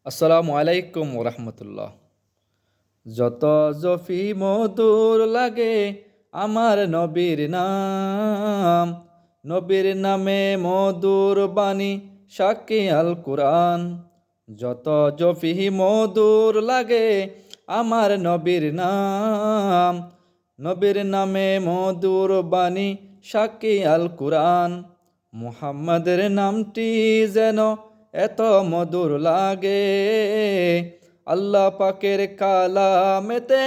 আসসালামু আলাইকুম ওরহমতুল্লাহ। যত জফি মধুর লাগে আমার নবীর নাম, নবীর নামে মধুর বাণী সাক্ষী আল কুরআন। যত জফি মধুর লাগে আমার নবীর নাম, নবীর নামে মধুর বাণী সাক্ষী আল কুরআন। মুহাম্মাদের নামটি যেন এত মধুর লাগে, আল্লাহ পাকের কালামেতে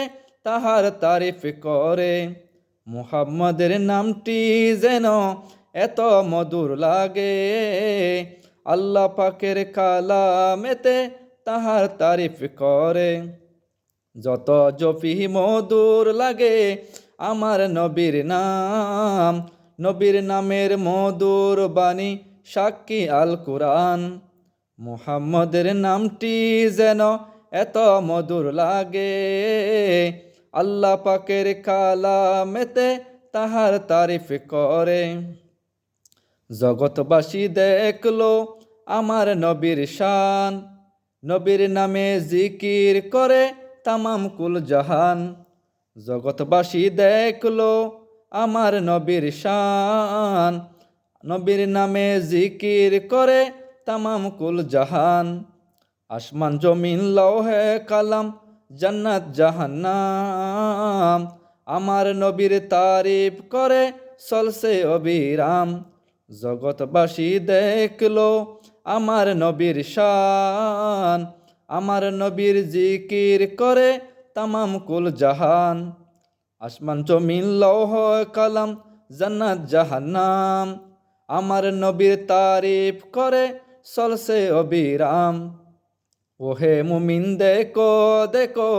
তাহার তারিফ করে। মুহাম্মাদের নামটি যেন এত মধুর লাগে, আল্লাহ পাকের কালামেতে তাহার তারিফ করে। যত জপি মধুর লাগে আমার নবীর নাম, নবীর নামের মধুর বাণী সাক্ষী আল কুরআন। মুহাম্মাদের নামটি যেন এত মধুর লাগে, আল্লাহ পাকের কালামেতে তাহার তারিফ করে। জগৎবাসী দেখলো আমার নবীর শান, নবীর নামে জিকির করে তামাম কুল জাহান। জগৎবাসী দেখলো আমার নবীর শান, নবীর নামে জিকির করে তামাম কুল জাহান। আসমান জমিন লৌহে কালাম জান্নাত জাহান্নাম, আমার নবীর তারিফ করে চলছে অবিরাম। জগৎবাসী দেখলো আমার নবীর শান, আমার নবীর জিকির করে তামাম কুল জাহান। আসমান জমিন লৌহ কালাম জান্নাত জাহান্নাম, আমার নবীর তারিফ করে চলছে অবিরাম। ওহে মুমিন দেখো দেখো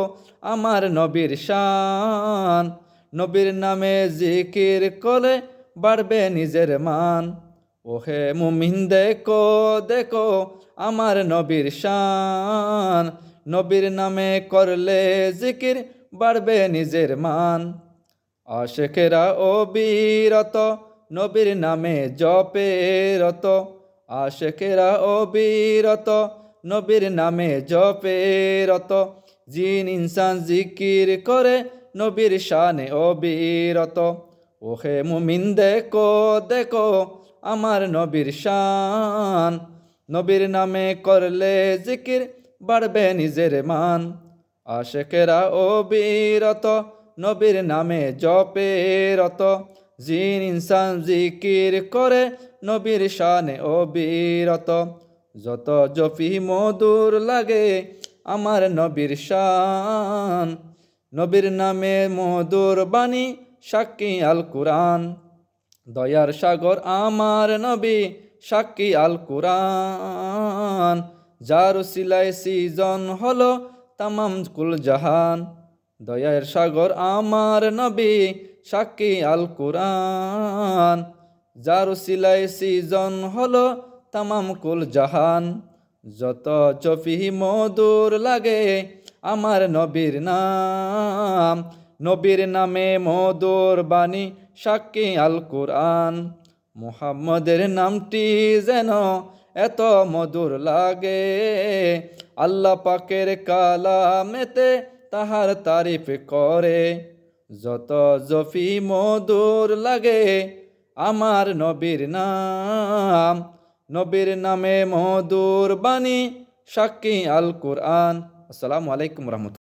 আমার নবীর শান, নবীর নামে জিকির করে বাড়বে নিজের মান। ওহে মুমিন দেখো দেখো আমার নবীর শান, নবীর নামে করলে জিকির বাড়বে নিজের মান। আশেকেরা অবিরত নবীর নামে জপে রত, আশেকেরা অবিরত নবীর নামে জপে রত। জিন ইনসান জিকির করে নবীর শানে অবিরত। ওহে মুমিন দেখো দেখো আমার নবীর শান, নবীর নামে করলে জিকির বাড়বে নিজের মান। আশেকেরা অবিরত নবীর নামে জপে রত, জিন ইনসান জিকির করে নবীর শানে অবিরত। যত জপি মধুর লাগে আমার নবীর শান, নবীর নামে মধুর বাণী সাক্ষী আল কুরআন। দয়ার সাগর আমার নবী সাক্ষী আল কুরআন, যার উসিলায় সৃজন হলো তামাম কুল জাহান। দয়ার সাগর আমার নবী সাক্ষী আল কুরআন, যার উসিলায় সৃজন হলো তামাম কুল জাহান। যত জপি মধুর লাগে আমার নবীর নাম, নবীর নামে মধুর বাণী সাক্ষী আল কুরআন। মুহাম্মাদের নামটি যেন এত মধুর লাগে, আল্লাহ পাকের কালামেতে তাহার তারিফ করে। যত জপি মধুর লাগে আমার নবীর নাম, নবীর নামে মধুর বাণী সাক্ষী আল কুরআন। আসসালামু আলাইকুম রহমতুল্লাহ।